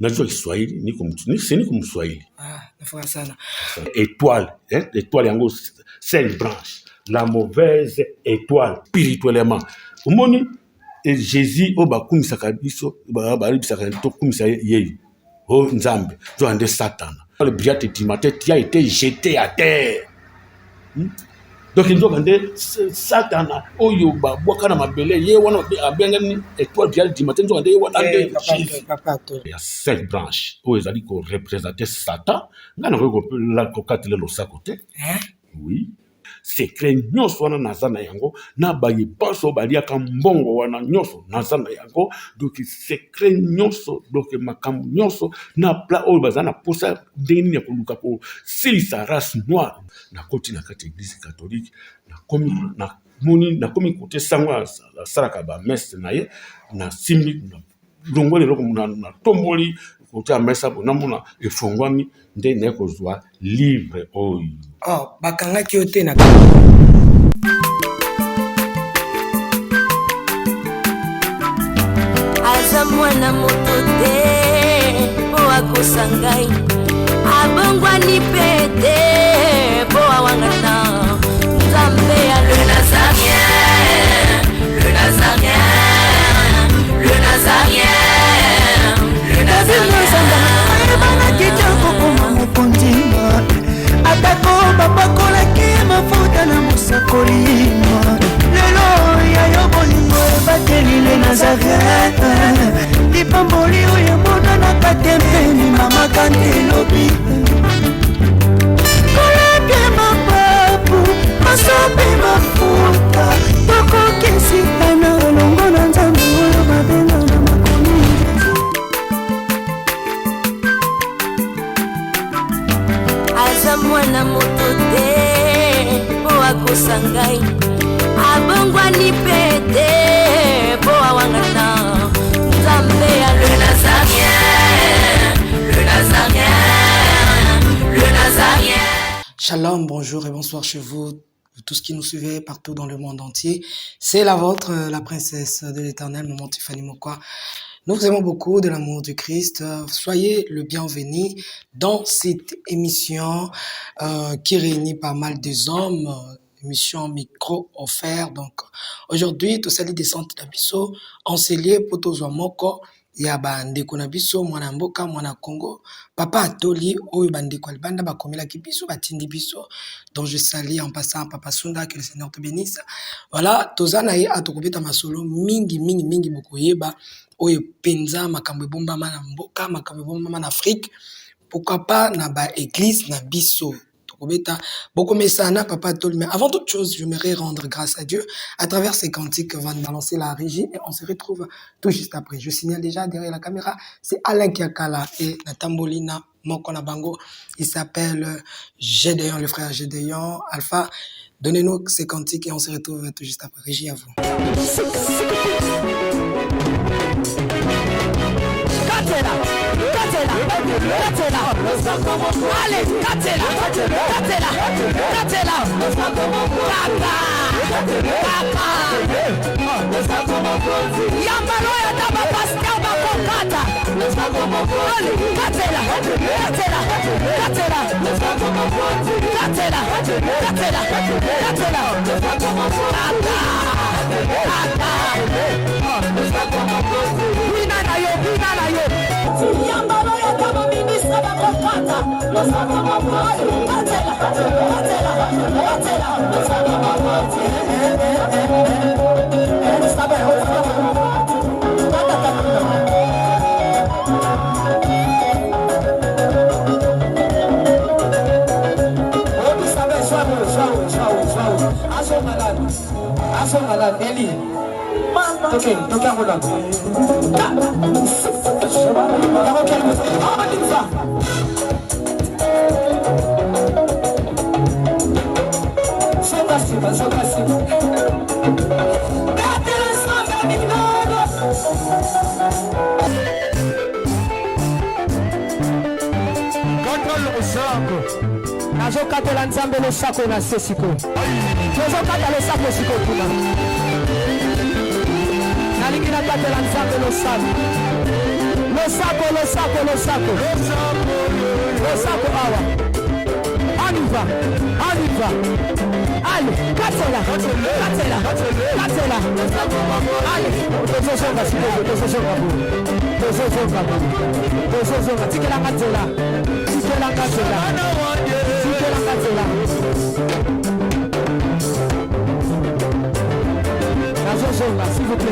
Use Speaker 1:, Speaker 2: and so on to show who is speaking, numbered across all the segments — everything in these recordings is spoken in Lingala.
Speaker 1: Najua Kiswahili niko Mswahili.
Speaker 2: Nafurahi sana.
Speaker 1: Étoile, étoile yango 5 branches. La mauvaise étoile spirituellement. Umoni Jésus bakumisaka biso balibisaka to kumisa yeye. Nzambe, to ande Satan. Le brillante du matin qui a été jeté à terre. Donc il doit vendre Satan oyo ba bwakana mabele ye wana abengani étoile brillante du matin to ande wana ande il y a 5 branches où ils allaient représenter Satan ngana ko la kokatele lo sa côté. Oui. Secret nyonso wana nazana yango na bayi baso baliaka mbongo wana nyonso nazana yango donc secret nyonso donc makam nyonso na pla oyo bazana posa ndeni ya koluka ko silisa race noire na koti na kati église catholique na komi kote sangwa la saraka ba messe na ye na simbi na longole loko na tomboli kote messa bona mona efongwami nde ne kozwa livre oyo.
Speaker 2: Bakanga kiote na
Speaker 3: Aza mwana moto te po akosangai abongwa ni pete po awangata Nzambe ya le Nazarien, le Nazarien, le Nazarien, le Nazarien.
Speaker 4: Bana kitoko koma mokontima atako bapakolaki mafuta na mosakolima lelo ya yobolingo bateli le Nazarien lipamboli oyo mona na katempeni mama kantelobi koleke mapapu masopi mafuta tokokisitana longo na Nzambe oyo babenga na makomi.
Speaker 3: Aza mwana moto te po akosangai abongwa ni pete po awangata Nzambe ya le Nazarien, le Nazarien, le Nazarien.
Speaker 2: Shalom, bonjour et bonsoir chez vous, tous qui nous suivez partout dans le monde entier. C'est la vôtre, la princesse de l'Éternel, maman Tiffany Mokwa. Nous vous aimons beaucoup de l'amour du Christ. Soyez le bienvenu dans cette émission qui réunit pas mal des hommes, émission micro offert. Donc aujourd'hui, tout ça les descentes d'abisso, on s'est lié pour tous moko ya bandeko na biso mwana mboka mwana Congo papa atoli oyo bandeko albanda bakomela ki biso batindi biso. Donc je salue en passant papa Sunda, que le Seigneur te bénisse. Voilà, tozana ye atokobeta masolo mingi bokoyeba oyo penza makambo bomba na mboka makambo bomba na Afrique, pourquoi pas na ba église na biso tokobeta beaucoup mesana papa tol. Mais avant toute chose, j'aimerais rendre grâce à Dieu à travers ces cantiques que va nous balancer la régie et on se retrouve tout juste après. Je signale déjà derrière la caméra, c'est Alain Kiakala et Natambolina Mokona Bango. Il s'appelle Gédéon, le frère Gédéon Alpha. Donnez-nous ces cantiques et on se retrouve tout juste après. Régie à vous.
Speaker 4: Katela, allez, Katela, Yambalo ya daba pascal bakokata, Yambalo ya daba ministra bakokata, Eli. Okay, toka hola. Nazokatela Nzambe lo sako na sesiko. Nazokatela lo sako siko kuna. Nalikina katela Nzambe lo sako. awa. On y va. Allez, casse-la. Allez, s'il vous plaît,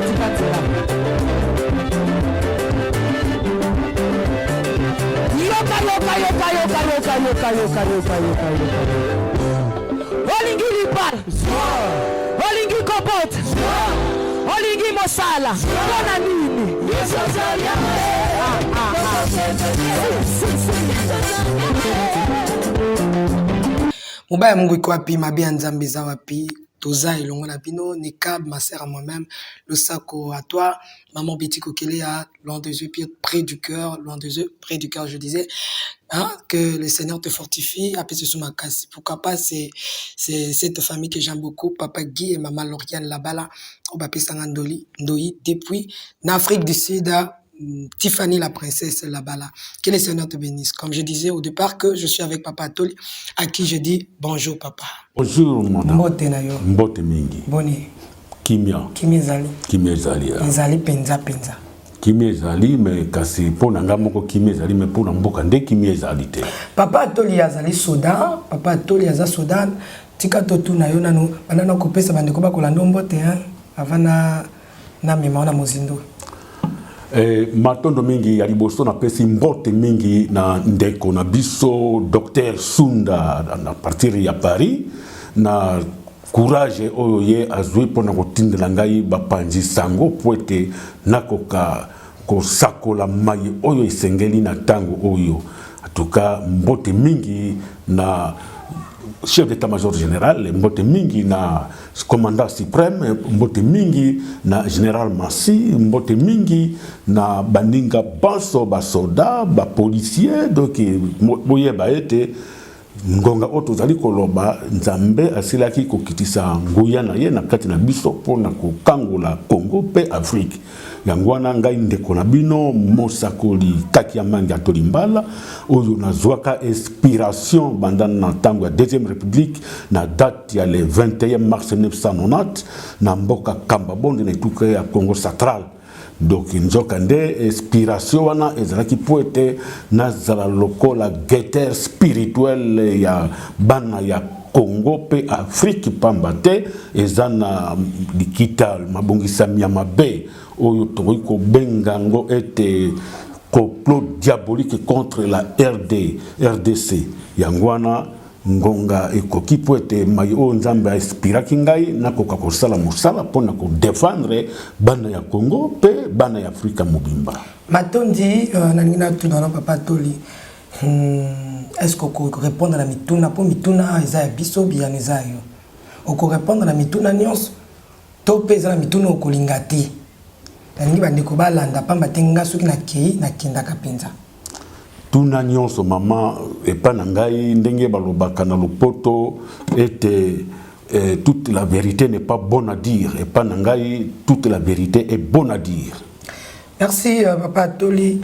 Speaker 4: Olingi lipal, Olingi kopot, Olingi mosala, bona nini?
Speaker 2: Mobaya Mungu iko wapi, mabia nzambe za wapi? Toza elongo na bino, Nikab, ma sœur à moi-même, le sako à toi, maman Betty Kokelea, loin des yeux, pieds près du cœur, loin des yeux, près du cœur, je disais, hein, que le Seigneur te fortifie, appelle ce Makasi. Pourquoi pas, c'est cette famille que j'aime beaucoup, papa Guy et maman Lauriane Labala, au papi Sangandoli, Ndoi, depuis l'Afrique du Sud, Tiffany la princesse là-bas. Que le Seigneur te bénisse. Comme je disais au départ que je suis avec papa Atoli, à qui je dis bonjour papa.
Speaker 1: Bonjour madame.
Speaker 2: Mbote na yo.
Speaker 1: Mbote mingi.
Speaker 2: Boni.
Speaker 1: Kimia.
Speaker 2: Kimia ezali.
Speaker 1: Kimia ezali.
Speaker 2: Ezali penza.
Speaker 1: Kimia ezali mais kasi pona nga moko kimia ezali mais pona mboka nde kimia ezali te.
Speaker 2: Papa Atoli azali soda, papa Atoli azali soda, tika totu na yo nanu, banana kopesa bandeko bakolanda mbote hein, avant na mema na mozindo.
Speaker 1: Matondo mingi ya liboso na pesi mbote mingi na ndeko na biso Dr Sunda na partir ya Paris na courage oyo ye azwi pona kotindela ngai bapanzi sango poete nakoka kosakola mai oyo esengeli na tango oyo atuka mbote mingi na chef d'état-major général, mbote mingi na commandant suprême, mbote mingi na général Massi, mbote mingi na baninga banso ba soda, ba policier, donc boye ba ete ngonga oto zali koloba nzambe asilaki kokitisa nguya na ye na kati na biso pona kokangola Congo pe Afrique. Yangwana ngai ndeko na bino mosakoli kaki ya mangi atoli mbala oyo nazwaka inspiration bandana na tango ya deuxième république na date ya le 21 mars 1990 na mboka Kamba Bonde na etuka ya Congo central. Donc nzoka nde inspiration wana ezalaki poete nazala lokola guetteur spirituel ya bana ya Congo pe Afrique pamba te ezana likita mabongisami ya mabe oyo tokoki kobengango ete complot diabolique contre la RDC yangwana ngonga ekoki poete mai o nzambe inspiraki ngai nakoka kosala mosala pona ko défendre bana ya Congo pe bana ya Afrika mobimba.
Speaker 2: Matondi nangina tu na papa Atoli. Est-ce qu'on peut répondre à la mituna pour mituna eza biso bien eza yo. On peut répondre à la mituna nyos to pesa la mituna okolingati. Nani bandeko balanda pamba tenga soki na kei na kinda kapenza.
Speaker 1: Tuna nyonso mama epa na ngai ndenge balobaka na lopoto ete toute la vérité n'est pas bonne à dire epa na ngai toute la vérité est bonne à dire.
Speaker 2: Merci papa Atoli.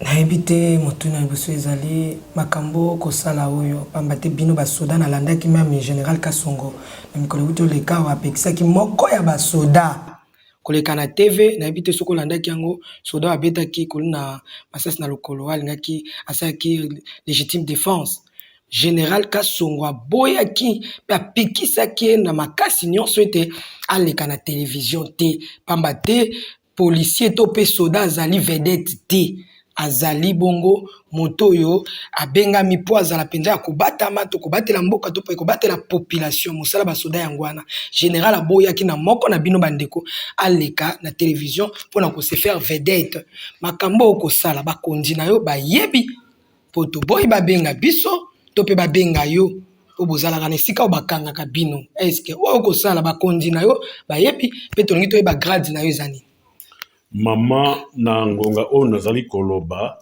Speaker 2: Naibite motuna biso ezali makambo kosala oyo pamba te bino basoda na landaki même général Kasongo na mikolo buto le ka wa pekisaki moko ya basoda koleka na TV na ebite soko landaki yango soda abetaki kolina masasi na lokolo alingaki asaki légitime défense général Kasongo aboyaki pe apekisaki na makasi nyonso ete aleka na télévision te pamba te policier to pe soda azali vedette te azali bongo moto yo abenga mipo azala penza ya kobatama to kobatela mboka to pe kobatela population mosala basoda yangwana général aboyaki na moko na bino bandeko aleka na télévision pona ko se faire vedette makambo ko sala bakondi na yo bayebi poto boy babenga biso to pe babenga yo po bozala kana sika obakanga ka bino est-ce que o ko sala bakondi na yo bayebi pe to ngi to ba grade na yo zani.
Speaker 1: Mama na ngonga o nazali koloba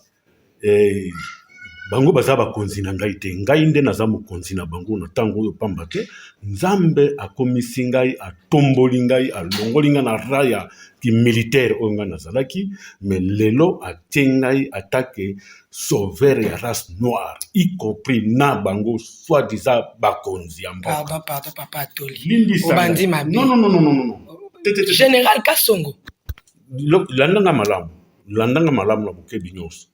Speaker 1: bango baza bakonzi na ngai te, ngai nde naza mokonzi na bango na ntango oyo, pamba te Nzambe akomisi ngai, atomboli ngai, alongoli ngai na raya ki militaire oyo ngai nazalaki, mais lelo atie ngai atake sauveur ya race noire, y compris na bango soi-disant bakonzi ya mboka.
Speaker 2: Papa Toli.
Speaker 1: Limbisa.
Speaker 2: Obandi mabe.
Speaker 1: Non.
Speaker 2: Général Kasongo.
Speaker 1: Landanga malamu na bokebi nyonso.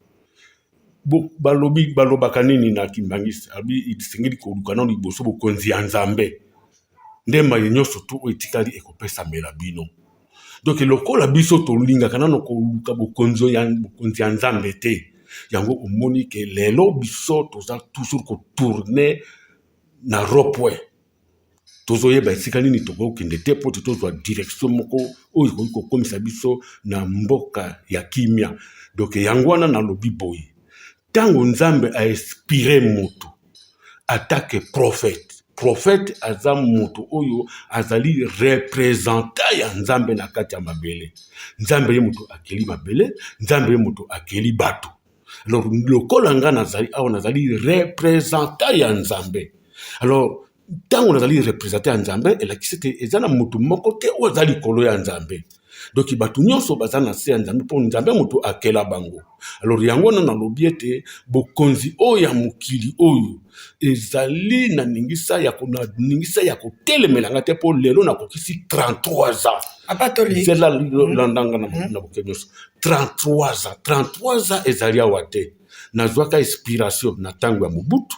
Speaker 1: Balobaka nini na Kimbangisi, abi itisengeli koluka na liboso bokonzi ya Nzambe. Ndemba nyonso tu etikali ekopesa mela bino. Donc lokola biso tolingaka nano koluka bokonzi ya Nzambe te. Yango omoni ke lelo biso toza toujours ko tourner na ropwe. Tozoyeba esika nini tokokende te po tozwa direction moko oyo kokomisa biso na mboka ya kimia. Donc yango wana na lobi boye. Tango Nzambe a inspiré moto atake prophète. Prophète aza moto oyo azali représenta ya Nzambe na kati ya mabele. Nzambe ye moto akeli mabele, Nzambe ye moto akeli bato. Alors lokola nga nazali awa nazali représenta ya Nzambe. Alors tango nazali représenta ya Nzambe elakisi te ezana moto moko te oyo azali kolo ya Nzambe. Donc batu nyonso baza na se ya Nzambe po Nzambe moto akela bango. Alors yango na lobi ete bokonzi oyo ya mokili oyo ezali na ningisa ya kotelemela nga te po lelo na kokisi 33 ans.
Speaker 2: Papa Toli.
Speaker 1: Zela landanga na bokebi nyonso. 33 ans ezali awa te. Nazwaka inspiration na tango ya Mobutu.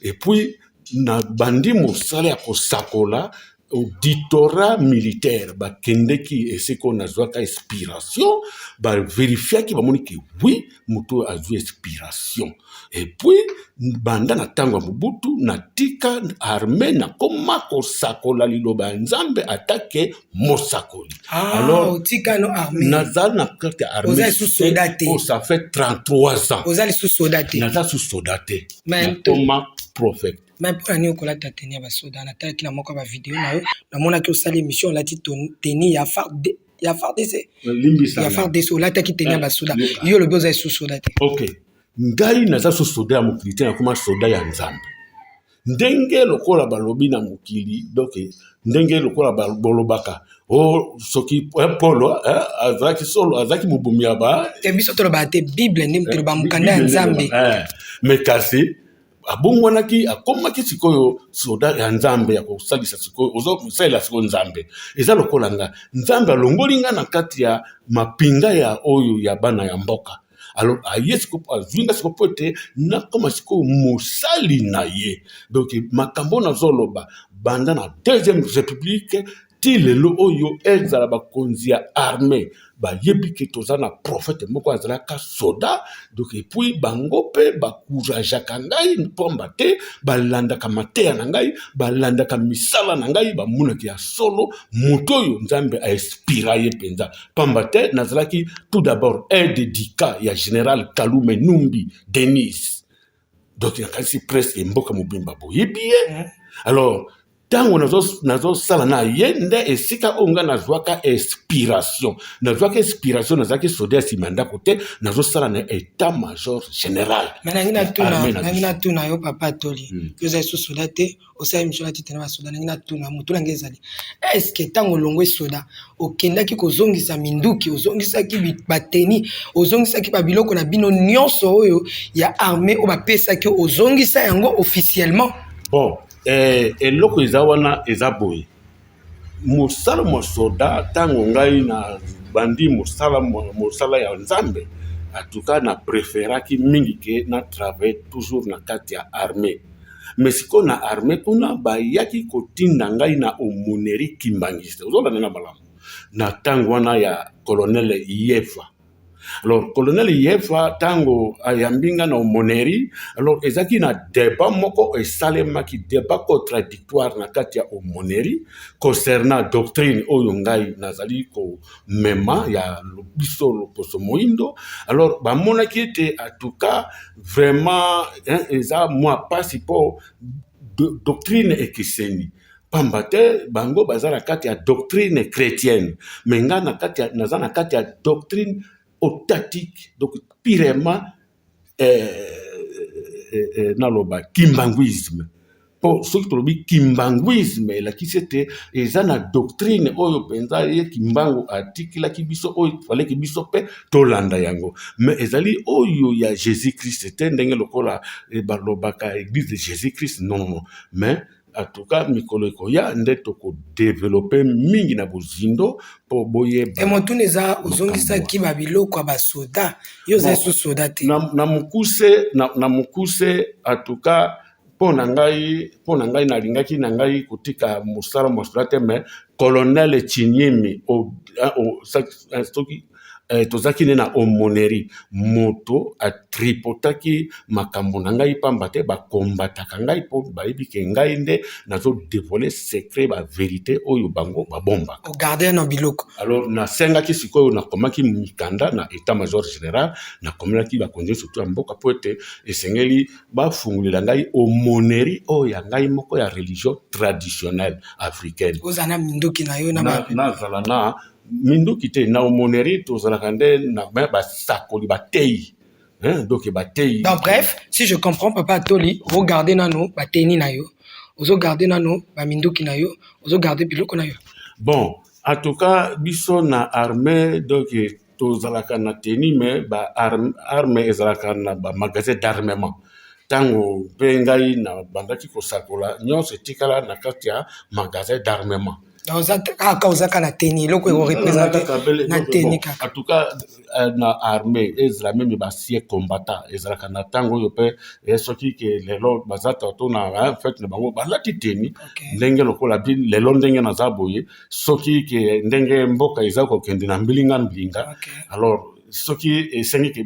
Speaker 1: Et puis na bandi mosala ya kosakola auditorat militaire bakendeki esiko nazwaka inspiration vérifiaki bamoni ke oui moto azwi inspiration. Et puis banda na tango ya Mobutu natika armée na koma kosakola liloba ya Nzambe atake mosakoli.
Speaker 2: Alors tika no armée
Speaker 1: nazal na karte armée ça fait 33 ans
Speaker 2: ozali sous soldat
Speaker 1: nazal sous soldat
Speaker 2: mais
Speaker 1: koma prophète.
Speaker 2: Mais pour année okola tatenia ba soda na taki na moko ba vidéo na yo na mona ki osala émission la ti teni ya FARDC ya FARDC la taki tenia ba soda yo le boza sous soda.
Speaker 1: OK. Ngai naza sous soda ya mokili te na koma soda ya Nzambe. Ndenge lokola balobi na mokili donc ndenge lokola bolobaka soki Paulo azaki solo azaki mobumi ya ba
Speaker 2: te biso to ba te Bible ndi mutelo ba mukanda ya Nzambe.
Speaker 1: Mais kasi abongwanaki akomaki sikoyo soda ya Nzambe ya kosalisa sikoyo ozosalela sikoyo Nzambe eza lokola nga Nzambe alongoli nga na kati ya mapinga ya oyo ya bana ya mboka. Alors ayesiko azinga siko pote na koma siko mosali na ye. Donc makambo na zoloba banda na deuxième république ti lelo oyo ezala bakonzi ya armée bayebi ke toza na prophète moko azalaka soda. Donc et puis bango pe bakourageaka ngai mpomba te balandaka mateya na ngai balandaka misala na ngai bamonaki ya solo moto oyo Nzambe ainspira ye mpenza. Pamba te nazalaki tout d'abord un dédicat ya général Kalume Numbi Denis. Donc nakasi presque mboka mobimba boyebi ye. Alors tango nazo sala na ye nde esika onga nazwaka inspiration nazaki soda simanda kote nazo sala na état major général.
Speaker 2: Nangina tuna yo Papa Toli yo za soda te osaya mishona tete na soda nangina tuna mutu lange ezali est-ce que tango longwe soda okendaki kozongisa minduki ozongisaki bateni ozongisaki babiloko na bino nyonso oyo ya armée o bapesaki ozongisa yango officiellement?
Speaker 1: Bon eloko eza wana eza boye mosala mosoda tango ngai na bandi mosala ya Nzambe atuka na préféraki mingi ke na travailler toujours na kati ya armée. Mais siko na armée kuna bayaki kotinda ngai na omoneri Kimbangisi ozolanda na malamu na tango wana ya colonel Yefa. Alors colonel Yefa tango ayambinga na omoneri alors ezaki na débat moko esalemaki débat contradictoire na kati ya omoneri concernant doctrine oyo ngai nazali ko mema ya biso loposo moindo. Alors bamonaki ete en tout cas vraiment eza moi pasi po doctrine ekiseni pamba te bango baza na kati ya doctrine chrétienne mais nga naza na kati ya doctrine authentique, donc purement naloba kimbanguisme. Po soki tolobi kimbanguisme elakisi ete eza na doctrine oyo penza ye kimbangu atikilaki biso oyo faleki biso mpe tolanda yango, mais ezali oyo ya Jésus Christ te ndenge lokola balobaka église de Jésus Christ, non, mais en tout cas mikolo ekoya nde tokodéveloppe mingi na bozindo mpo boyeba.
Speaker 2: emotuna eza ozongisaki babiloko ya basoda yo oza esu soda te
Speaker 1: na mokuse en tout cas mpo na ngai nalingaki na ngai kotika mosala mosala te, mais colonel Chinyimi soki tozaki ne na omoneri moto atripotaki makambo na ngai pamba te bakombataka ngai mpo bayebi ke ngai nde nazodevole secret baverité oyo bango babomba
Speaker 2: ogarde na biloko.
Speaker 1: alors nasengaki sikoyo nakomaki mikanda na état major général, nakomelaki bakonzi surtout ya mboka mpo ete esengeli bafungulela ngai omoneri oyo ya ngai moko ya religion traditionnelle africaine.
Speaker 2: Oza na minduki na yo
Speaker 1: nazala na minduki te na omoneri tozalaka nde na basakoli batei, donc batei.
Speaker 2: Donc bref, si je comprends papa Toli, regardez nano bateni na yo, ozo garder nano ba minduki na yo, ozo garder biloko na yo.
Speaker 1: Bon, en tout cas biso na armée donc tozalaka na teni, mais ba armée ezalaka na ba magasin d'armement. Tango mpe ngai na bandaki kosakola nyonso etikala na kati ya magasin d'armement.
Speaker 2: Ozaka na teni loko eko représenter na teni kaka.
Speaker 1: En tout cas na armée ezala même basie combattant ezalaka na tango oyo mpe soki ke lelo bazata to na fait na bango balati teni ndenge lokola bi lelo ndenge naza boye soki ke ndenge mboka eza kokende na mbilinga alors soki esengi ke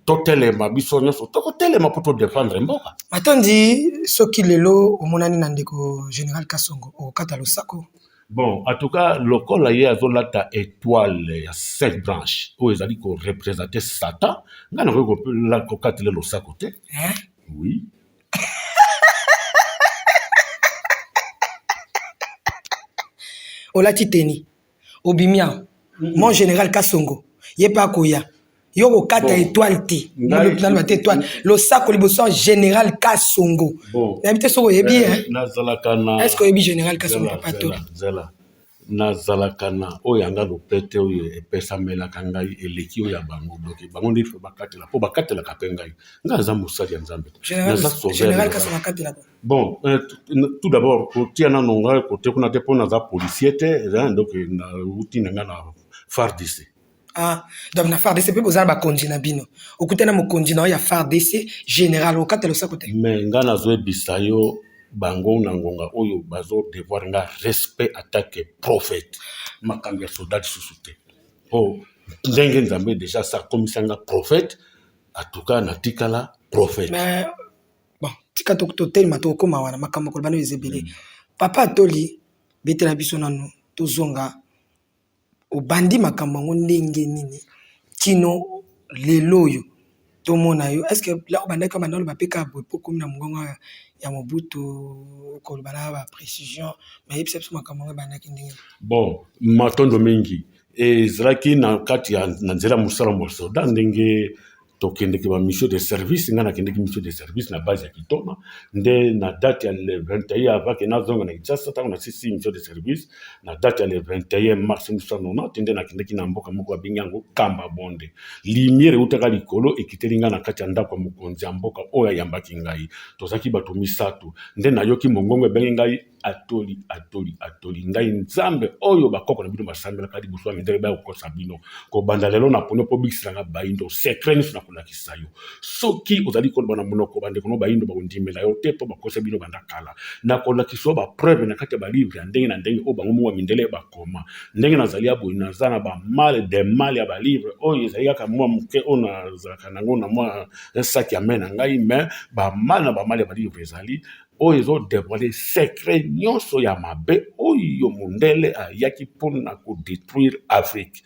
Speaker 1: totelema biso nyonso tokotelema mpo todefendre mboka.
Speaker 2: Matondi soki lelo omonani na ndeko général Kasongo okata losako.
Speaker 1: Bon, en tout cas, lokola ye azolata étoile ya 5 branches oyo ezali ko représenter Satan, nga na ko la kokatele losako te. Oui.
Speaker 2: Olati teni obimia mon général Kasongo ye pa koya yo kokata étoile te na étoile losako liboso général Kasongo na soko yebi
Speaker 1: nazalaka na
Speaker 2: est-ce que yebi général Kasongo papa to
Speaker 1: nazalaka na oyo anga lopete oyo epesamelaka ngai eleki oyo ya bango donc bango nde bakatela mpo bakatelaka mpe ngai aza mosali ya nzambe
Speaker 2: général Kasongo akatela.
Speaker 1: Bon, tout d'abord kotia nano ngai kote kuna te mpo naza policier te donc nauti na ngai na FARDC.
Speaker 2: Donc na FARDC pe bozala bakonzi na bino okutana mokonzi na ya FARDC général okatela osako te.
Speaker 1: Mais nga nazoyebisa yo bango na ngonga oyo bazo devoir nga respect attaque prophète makambo ya soldat lisusu te ndenge nzambe déjà sa komisanga prophète atuka na tikala prophète.
Speaker 2: Mais bon tika totelema tokoma wana makambo kolobana ezebele papa Toli betela biso nanu tozonga obandi makambo ngo ndenge nini kino lelo yo tomona yo est-ce que là obandaka manalo bapeka bopo comme na mongongo ya Mobutu kolobana ba précision mais yebisa makambo ngo bandaki ndenge.
Speaker 1: Bon matondo mingi ezalaki na kati ya nzela musala mosoda ndenge tokendeki ba mission de service nga nakendeki mission de service na base ya Kitona nde na date ya le 21 avake nazonga na Kinshasa tango na sisi mission de service na date ya le 21 mars 1990 nde nakendeki na mboka moko abengi yango Kamba Bonde limiere utaka likolo ekiteli nga na kati ya ndako ya mokonzi ya mboka oyo ayambaki ngai tozaki bato misato nde nayoki mongongo ebengi ngai atoli ngai nzambe oyo bakoko na bino basambelaka liboso ya mindele bayokosa bino kobanda lelo na poni mpo bikisanga baindo secret nyonso na kolakisa yo soki ozali koloba na monoko bandeko no baindo bakondimela yo te mpo bakosa bino banda kala na kolakisa yo bapreuve na kati ya balivre ya ndenge na ndenge oyo bango mwa mindele bakoma ndenge nazali ya boye naza na bamale de male ya balivre oyo ezali kaka mwa moke oyo nazalaka nango na mwa saki ya me na ngai me bamale na bamale ya balivre ezali oyo ezodévoile secret nyonso ya mabe oyo mondele ayaki mpona kodétruire Afrique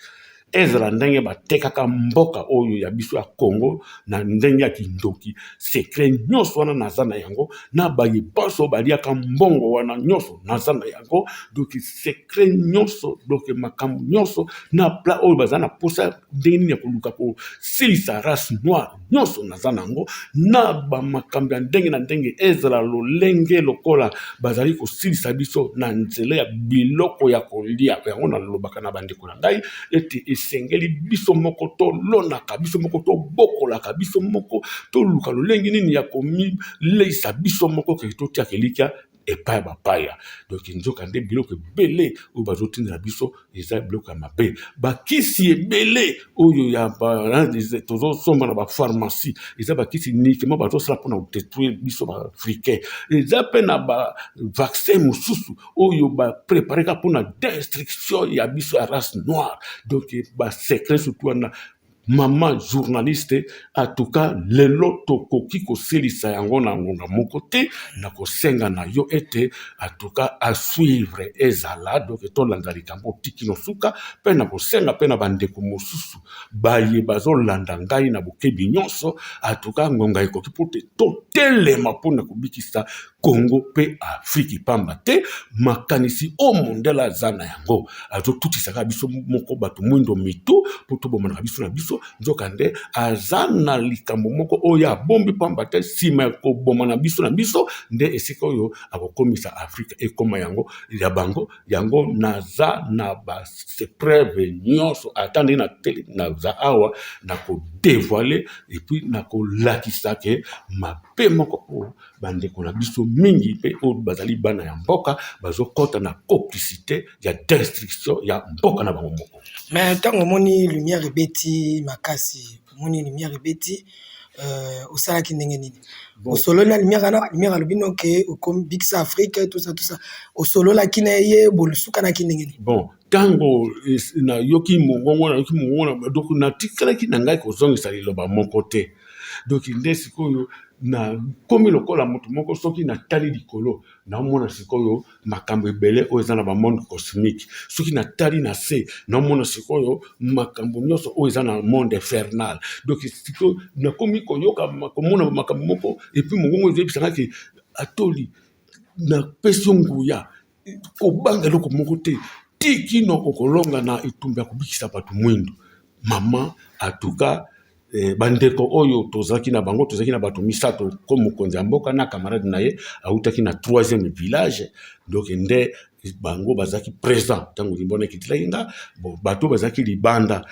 Speaker 1: ezala ndenge batekaka mboka oyo ya biso ya Congo na ndenge ya kindoki secret nyonso wana naza na yango na bayebaso baliaka mbongo wana nyonso naza na yango donc secret nyonso donc makambo nyonso na pla oyo baza na posa ndenge nini ya koluka kosilisa race noire nyonso naza nango na bamakambo ya ndenge na ndenge ezala lolenge lokola bazali kosilisa biso na nzela ya biloko ya kolia yango nalobaka na bandeko na ngai ete esengeli biso moko tolonaka biso moko tobokolaka biso moko toluka lolenge nini ya komileisa biso moko ke totiaka elikya epai ya bapaya. Donc nzoka nde biloko ebele oyo bazotindela biso eza biloko ya mabe bakisi ebele oyo ya tozosomba na bapharmacie eza bakisi nikema bazosala mpona kodétruire biso baafricain eza mpe na bavaccin mosusu oyo baprépare kaka mpona destruction ya biso ya race noire. Donc basekret surtout wana mama journaliste en tout cas lelo tokoki koselisa yango na ngonga moko te na kosenga na yo ete en tout cas à suivre ezala donc tolanda likambo tiki no suka mpe na kosenga mpe na bandeko mosusu baye bazolanda ngai na bokebi nyonso en tout cas ngonga ekoki mpo te totelema mpona kobikisa Congo mpe Afriki pamba te makanisi o mondela aza na yango azotutisaka biso moko bato mwindo mitu mpo tobomanaka biso na biso nzoka nde aza na likambo moko oyo abombi pamba te nsima ya koboma na biso nde esika oyo akokomisa Afrika ekoma yango ya bango yango naza na basepreve nyonso ata ndenge na tele naza awa na kodevoile epuis na kolakisa ke mabe moko oyo bandeko na biso mingi mpe oyo bazali bana ya mboka bazokɔta na complicité ya destruction ya mboka na bango moko.
Speaker 2: Mais ntango omoni lumière ebeti makasi omoni lumière ebeti osalaki ndenge nini osololi na lumière wana lumière alobi noke okobikisa Afrique tout ça osololaki na ye bolusukanaki ndenge nini
Speaker 1: bon ntango nayoki mongongo donc natikalaki na ngai kozongisa liloba moko te donc nde sikoyo na komi lokola moto moko soki natali likolo naomona sikoyo makambo ebele oyo eza na bamonde cosmique soki natali na se naomona sikoyo makambo nyonso oyo eza na monde infernal donc sikoyo nakomi koyoka komona makambo moko epuis mongongo ezebisangaki atoli napesi yo nguya kobanga eloko moko te tikino okolonga na etumba ya kobikisa bato mwindo mama atuka bandeko oyo tozaki na bango tozaki na bato misato ko mokonzi ya mboka na camarade na ye autaki na 3e village donc nde bango bazaki présent tango limbona kitilaki nga bon bato bazaki libanda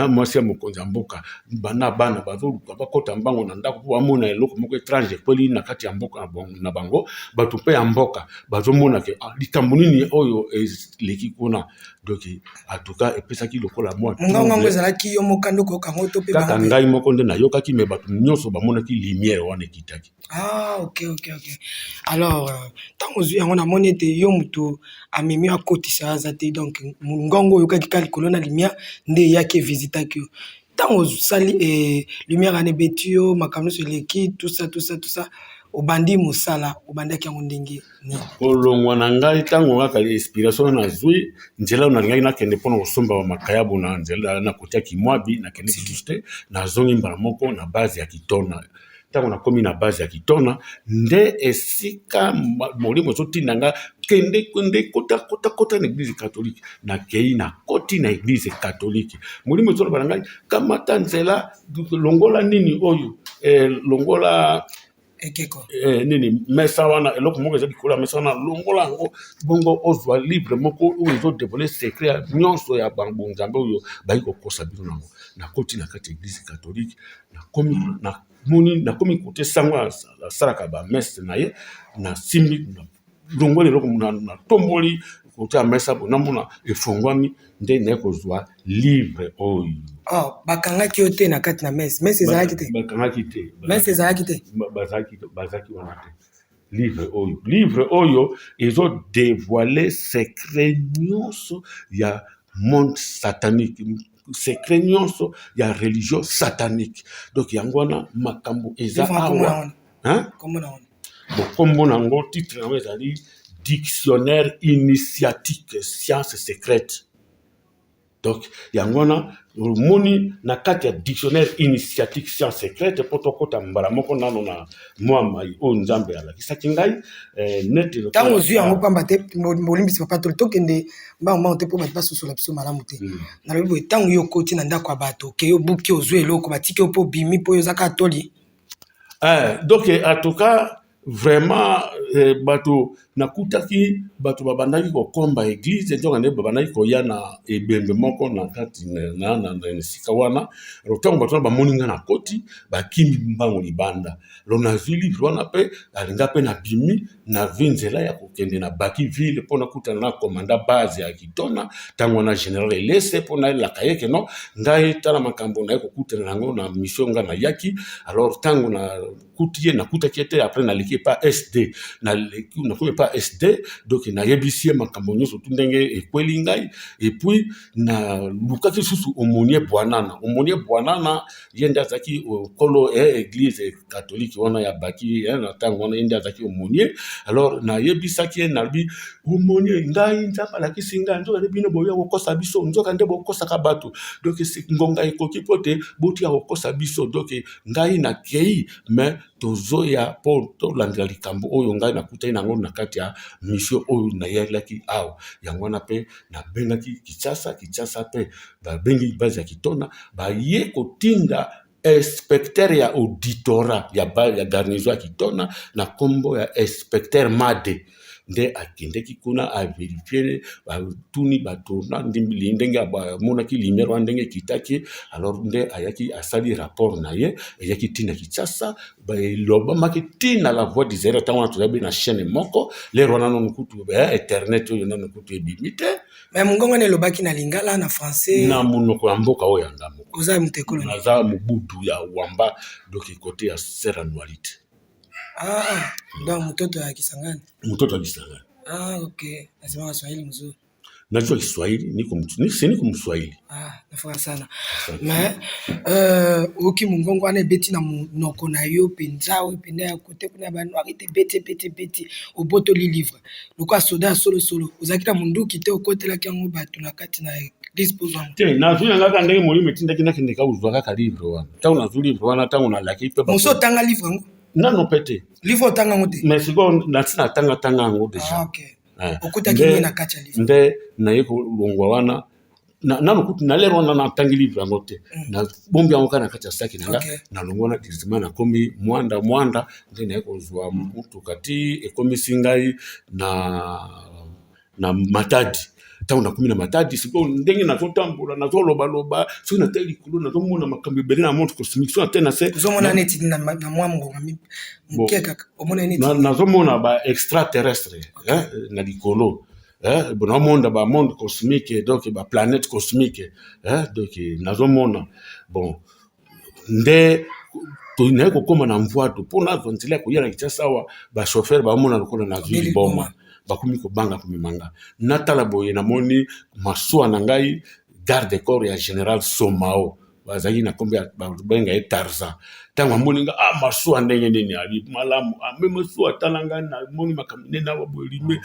Speaker 1: mwasi ya mokonzi ya mboka bana bana bazoluka bakota mbango na ndako po bamona eloko moko étrange ekweli na kati ya mboka na bango bato mpe ya mboka bazomona ke likambo nini oyo eleki kuna donc en tout cas epesaki lokola mwa
Speaker 2: ngongo ezalaki yo mokando kokango to pe
Speaker 1: kaka ngai moko nde nayokaki me bato nyonso bamonaki lumière wana ekitaki.
Speaker 2: Ah ok. Alors ntango ozwi yango namoni ete yo moto amemi akotisa aza te donc ngongo oyokaki ka likolo na lumière nde eyaki evisitaki yo ntango osali lumière wana ebeti yo makambo nyonso eleki tout ça obandi mosala obandaki yango ndenge nini
Speaker 1: kolongwa na ngai ntango kaka inspiration nazwi nzela na ngai nakende mpona kosomba bamakayabo na nzela na kotia kimwabi nakende lisusu te nazongi mbala moko na base ya kitona ntango nakomi na base ya kitona nde esika molimo ezotinda nga kende kota na église catholique nakei na koti na église catholique molimo ezoloba na ngai kamata nzela longola nini oyo longola
Speaker 2: ekeko
Speaker 1: nini mesa wana eloko moko eza likolo ya mesa wana longola yango bongo ozwa libre moko oyo ezodevole secret ya nyonso ya bambonzambe oyo bayi kokosa bino nango nakoti na kati ya église catholique nakomi kote sango asalaka bamese na ye nasimbi longoli eloko natomboli kote ya mesa bo namona efongwami nde naye kozwa livre oyo
Speaker 2: bakangaki yo te na kati na mese ezalaki te
Speaker 1: bakangaki te
Speaker 2: mese ezalaki te
Speaker 1: bazaki wana te livre oyo ezodévoile secret nyonso ya monde satanique secret nyonso ya religion satanique donc yango wana makambo eza awa kombo nango titre yango ezali dictionnaire initiatique science secrète Donc yangona moni na kati ya dictionnaire initiatique science secrète potokota mbala moko nano na mwa mai o nzambe ala kisaki ngai net le
Speaker 2: tango zwi yango pamba te bolimbisi papa tokende mbango mbango te po bato basosola biso malamu te na lobi boye tango yo okoti na ndako ya bato ke yo buki ozwi eloko batiki yo mpo bimi mpo yo ozaka atoli
Speaker 1: donc en tout cas vraiment bato nakutaki bato babandaki kokomba église ntonga nde babandaki koya na ebembe moko na kati na esika wana ntango bato wana bamoni nga na koti bakimi mbango libanda lo nazwi livre wana mpe alinga mpe nabimi nazwi nzela ya kokende na baki ville mpo nakutana na komanda base ya kitona ntango wana général elese mpo nayelaka ye keno ngai tala makambo naye kokutana nango na mission nga nayaki alors ntango nakuti ye nakutaki ye te après naleki pa SD nakomi pa SD donc nayebisi ye makambo nyonso tu ndenge ekweli ngai et puis nalukaki susu omonie bwanana ye nde azalaki kolo église catholique wana ya baki na ntango wana ye nde azalaki omonie alors nayebisaki ye nalobi omonie ngai nzambe alakisi ngai nzoka nde bino boya kokosa biso nzoka nde bokosaka bato donc ngonga ekoki po te botia kokosa biso donc ngai nakei mais tozoya mpo tolandela likambo oyo ngai nakutaki nango na kati ya mission oyo nayelaki awa yango wana mpe nabengaki Kinshasa mpe babengi base ya kitona baye kotinda inspecteur ya auditorat ya garnison ya kitona na kombo ya inspecteur Made nde akendeki kuna avérifie batuni bato ndenge amonaki lumière wana ndenge ekitaki alors nde ayaki asali rapport na ye eyaki ntina Kinshasa elobamaki ntina la voix du zéro ntango wana tozabi na chaîne moko lero wana nano kutu internet oyo nano kutu ebimi te
Speaker 2: mais mongongo wana elobaki na lingala na français
Speaker 1: na monoko ya mboka oyo yanga moko
Speaker 2: oza mutekolo
Speaker 1: naza mobutu ya wamba donc kote ya Sera Noirite.
Speaker 2: Donc mtoto ya Kisangani.
Speaker 1: Mtoto wa Kisangani.
Speaker 2: Okay. Nasema Kiswahili mzuri.
Speaker 1: Najua Kiswahili, niko Mswahili.
Speaker 2: Nafurahi sana. Mais oki mungongo wana beti na monoko na yo penza o penda ya kote kuna bano arite beti oboto li livre. Lokwa soda solo. Ozakita munduki te okotela kyango bato na kati na disposant.
Speaker 1: Te nazuli ngaka ndenge molimo tinda kinaka uzwa kaka livre wana. Tangu nazuli livre wana tangu na laki pe.
Speaker 2: Muso tanga livre ngo.
Speaker 1: Nano pete.
Speaker 2: Livre tanga ngote.
Speaker 1: Mais siko natina tanga ngo deja.
Speaker 2: Okay. Okuta kingi na kacha livre.
Speaker 1: Nde na yeko longwa wana nano kuti na lero wana na tangi livre ngote. Na bombi yango kana kacha saki nanga na longona directement na komi mwanda nde na yeko zwa mtu kati ekomi singai na Matadi. Tangu nakumi na Matadi siko ndenge nazotambola nazoloba siko na teli kulo nazomona makambo ebele na montre cosmique so tena se
Speaker 2: uzomona neti na mwa mngonga mukeka omona neti
Speaker 1: nazomona ba extraterrestre na likolo bon monde ba monde cosmique donc ba planète cosmique donc nazomona bon nde toina kokoma na mvwato pona zonzela kuyana kichasawa ba chauffeur ba mona lokola na zuli boma bakumi kobanga kumimanga natala boye namoni masuwa na ngai garde corps ya général Somao bazali na kombe benga e Tarzan tango amoni nga masuwa ndenge nini ali malamu meme suwa talanga na moni makamine na boelime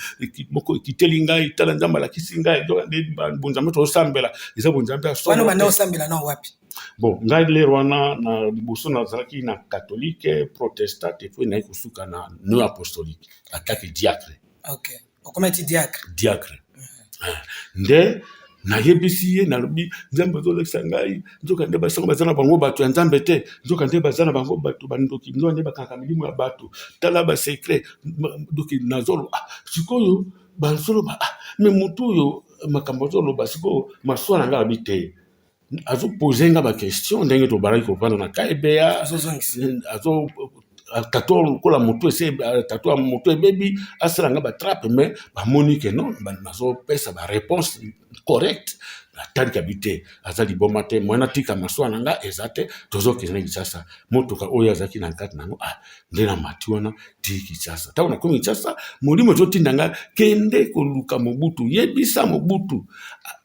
Speaker 1: moko kiteli ngai tala nzamba la kisinga ndo bonzambe to sambela isa bonzambe aso
Speaker 2: wana bana osambela na wapi
Speaker 1: bon ngai lero wana na liboso na zalaki na catholique protestante puis na ikusuka na no apostolique atake diacre.
Speaker 2: Okay. Okoma ti diacre.
Speaker 1: Nde na yebisi ye na lobi nzambe zolekisa ngai nzoka nde basanga bazana bango bato ya nzambe te nzoka nde bazana bango bato bandoki nzoka nde bakanga milimo ya bato tala ba secret doki nazolo sikoyo bazolo me mutu yo makambo zolo basiko maswana nga bite azo poser nga ba question ndenge to baraki ko pana na kaibea azo tato kola moto ese tato moto bebi asala ba trappe mais ba monique non ba nazo pesa ba réponse correcte atali kabite azali bomate mwana tika maswana nga ezate tozo kizana Kinshasa motoka oyo azaki na kati nango ndena matiwana tiki Kinshasa tauna komi Kinshasa molimo zotindanga kende koluka Mobutu yebisa Mobutu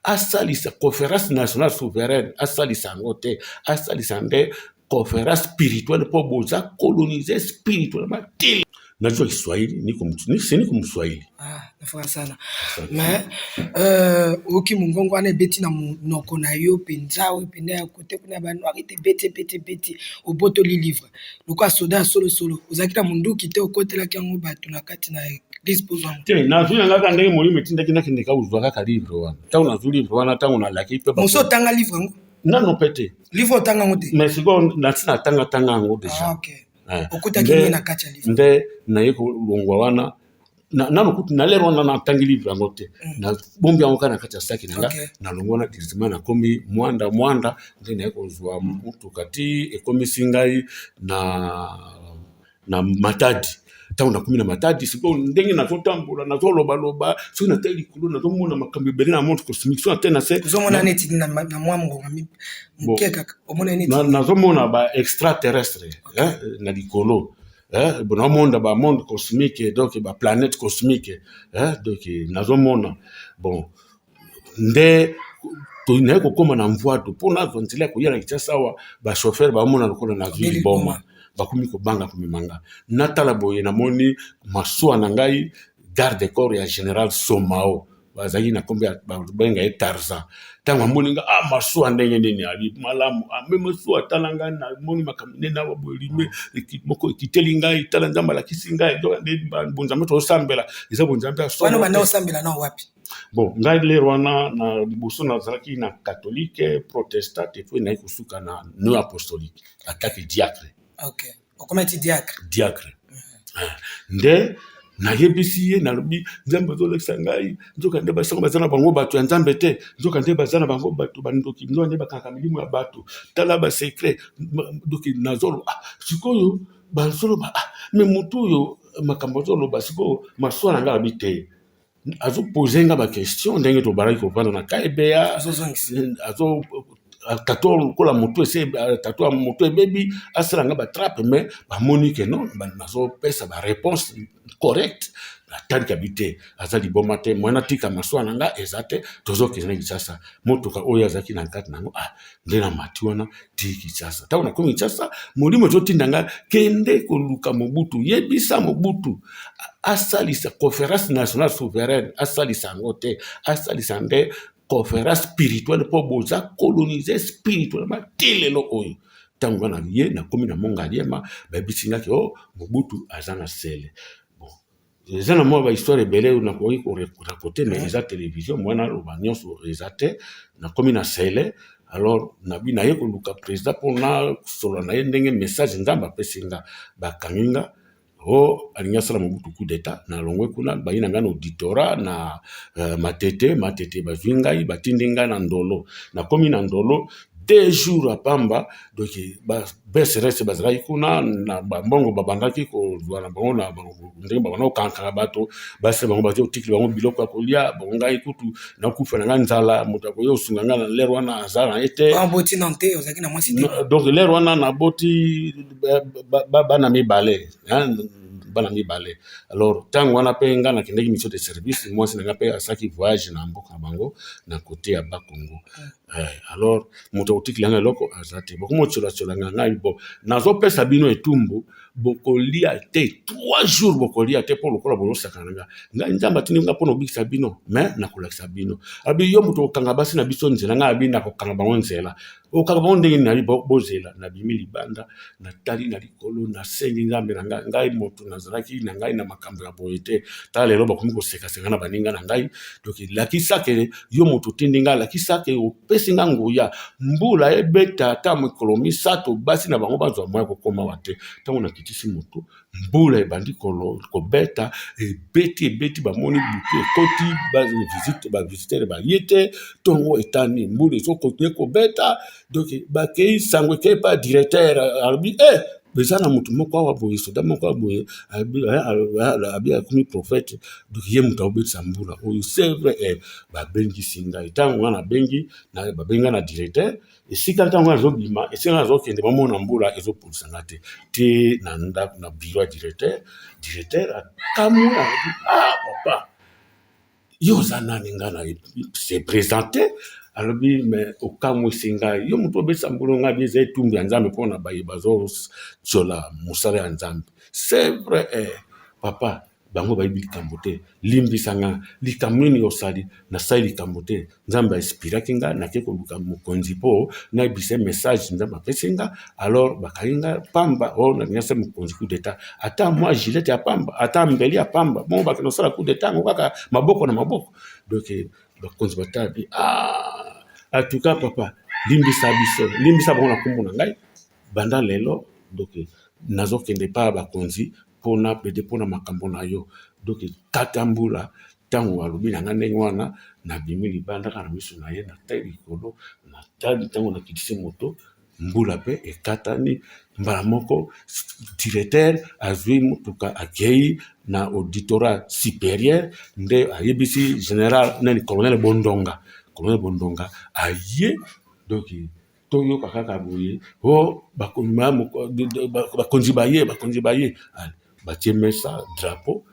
Speaker 1: asalisa conférence nationale souveraine asalisa ngote asalisa nde conférence spirituelle pour boza coloniser spirituellement. Najua Kiswahili niko Mswahili.
Speaker 2: Nafurahi sana. Mais oki mungongo wana beti na monoko na yo penza we penda ya kote kuna ba noir te beti obotoli livre. Lokwa soda solo ozaki na munduki te okotela kyango bato na kati na disposant.
Speaker 1: Te nazuli ngaka ndenge molimo tindaki nakendeka uzwa kaka livre wana. Tango nazuli livre wana tango nalaki pe ba.
Speaker 2: Moso tanga livre ngo?
Speaker 1: Nano pete.
Speaker 2: Livre otanga ngo te?
Speaker 1: Mais siko natina tanga ngo déjà.
Speaker 2: Ah OK. Okutaki na kati ya livre.
Speaker 1: Nde na yeko longwa wana nano kuti nalero wana natangi livre yango te. Na bombi yango kana kati ya saki nanga na longona directement na komi mwanda nde na yeko zwa mutu kati ekomi singai na Matadi. Tango nakomi na Matadi siko ndenge nazotambola nazoloba soki na teli kulo nazomona makambo ebele na monde cosmique so atena se
Speaker 2: ozomona neti na mwa mongonga mukeka omona neti
Speaker 1: nazomona ba extraterrestre na likolo bon monde ba monde cosmique donc ba planète cosmique donc nazomona bon nde toina kokoma na mvwatu pona zonzela koyela kitsawa ba chauffeur ba mona lokola na ville boma bakumi kobanga kumimanga natala boye namoni masuwa na ngai garde corps ya général Somao bazaki na kombe benga e Tarzan tango amoni nga masuwa ndenge nini ali malamu même masuwa talanga na moni makamine na boelime moko kiteli ngai tala nzamba la kisinga ndo bonzambe to sambela isa bonzambe aso
Speaker 2: wana banda osambela na wapi
Speaker 1: bon ngai lero wana na liboso na zalaki na catholique protestante puis na ikusuka na no apostolique ataki diacre.
Speaker 2: OK. Comment tu
Speaker 1: diacre. Nde na yebisi ye na lobi nzambe zolekisa ngai nzoka nde basako bazana bango bato ya nzambe te nzoka nde bazana bango bato bandoki ndo nde bakaka milimo ya bato tala ba secret doki nazolo sikoyo bazolo mais mutu yo makambo zolo basiko maswa nga habite azo poser nga ba question ndenge to baraki ko panda na kaibea azo tato kola moto ese tato moto bebi asala ba trappe mais ba monique non ba nazo pesa ba réponse correcte la tante habité azali bomate mwana tika maswa nanga ezate tozo kizana kisasa moto ka oya zaki na kati nango ndena matiwana tiki sasa tauna komi kisasa molimo totindanga kende koluka Mobutu yebisa Mobutu asalisa conférence nationale souveraine asalisa ngote asalisa nde conférence spirituelle pour boza coloniser spirituellement tilelo oyo tango na ye na komi na mongaliema ba bisinga ki Mobutu azana sele bon ezana mo ba histoire belé na ko raconter mais eza télévision mwana loba nyonso ezate na komi na sele alors na bi na ye ko luka président pour na solo na ndenge message nzamba pesinga ba kaminga alinga sala Mobutu coup d'état na longwe kuna bayina ngana auditora na matete bazingai batindinga na ndolo na komi na ndolo 2 jours apamba donc ba BCRS bazrai kuna na mbongo babandaki ko zwana bango na ndenge babana kankanga bato base bango bazo tikli bango biloko ya kolia bongai kutu na kufa na nzala mutako yo sunganga na lero wana azala ete
Speaker 2: boti nante ozaki na mwasi
Speaker 1: donc lero wana na boti bana mibale bana mibale alors tango wana penga na kindeki mission de service moi sinanga pe asaki voyage na mboka bango na côté ya Bakongo alors moto otikilanga loko azate bokomo chola ngai bo nazo pesa bino etumbu bokolia te 3 jours bokolia te pour lokola bolo sakananga ngai nzamba tininga pona obikisa bino mais na kolakisa bino abi yo moto okanga basi na biso nzela nga abi na kokanga bango nzela okanga bango ndenge na bozela na bimili banda na tali na likolo na sengi nzambe na ngai moto nazalaki na ngai na makambo ya boyete tala lelo bakomi koseka senga na baninga na ngai donc lakisa ke yo moto tindinga lakisa ke opesinga nguya mbula ebeta ta mokolomi sato basi na bango bazwa moya kokoma wate tango na kitisi moto mbula ebandi kobeta ebeti bamoni butu ekoti ba visiteur ba yete tongo etani mbula ezokotue kobeta donc bakei sangwe ke pa directeur albi bezana mutu moko wa boye soda moko boye abi akumi prophète donc ye mutu obetisa mbula oyo c'est vrai ba bengi singa etango wana bengi na ba benga na directeur esika ntango azobima esika azokende bamona mbula ezopulisa te na ndako na bureau directeur akamuna papa yo zanani ngana se présenter alobi mais okamwe singa yo mutu obetisa mbula nga bieza etumbu ya nzambe mpona baye bazo chola musala ya nzambe c'est vrai papa bango bayibi likambo te limbisa nga likambo nini osali nasali likambo te nzambe ainspiraki nga nake koluka mokonzi mpo nayebisa message nzambe apesi nga alors bakangi nga pamba nalingi asala mokonzi coup d'état ata mwa gilete ya pamba ata mbeli ya pamba bongo bakende kosala coup d'état ngo kaka maboko na maboko donc bakonzi batabi en tout cas papa limbisa bango na kombo na ngai banda lelo donc nazokende pa bakonzi mpona pede mpona makambo na yo donc kata mbula ntango alobi na nga ndenge wana nabimi libanda kaka na miso na ye natai likolo natali ntango nakitisi moto mbula mpe ekatani mbala moko directeur azwi motuka akei na auditorat supérieur nde ayebisi général nani colonel Bondonga aye donc toyoka kaka boye bakonzi baye batie mesa drapeau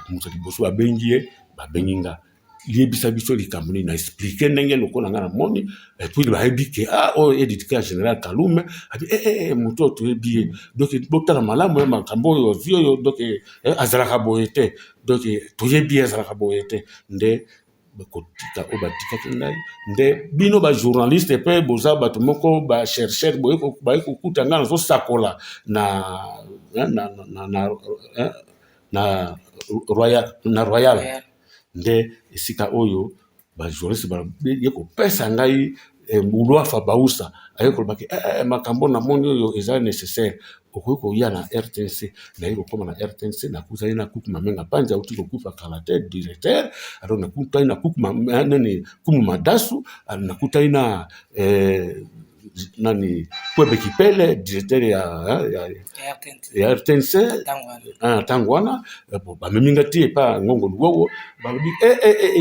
Speaker 1: moto liboso babengi ye babengi nga liebisa biso likambo nini na explike ndenge lokola nga na moni epuis bayebi ke oyo éditeur général Kalume abi moto oyo toyebi ye donc botala malamu ye makambo oyo ozwi oyo donc azalaka boye te donc toyebi ye azalaka boye te nde bakotika oyo batikaki ngai nde bino bajournaliste mpe boza bato moko bacherchere baye kokuta ngai nazosakola na royal nde esika oyo bajournaliste baye kopesa ngai Mulwafa Bausa aye kolobaki makambo na moni oyo eza nécessaire okoki koya na RTNC naye kokoma na RTNC nakutani na kuku mamenga panzi auti kokufa kala te directeur alors nakutani na kuku kumu madasu nakutani na nani Kwebe Kipele directeur ya RTNC ntango wana bameminga te pa ngongo luwowo balobi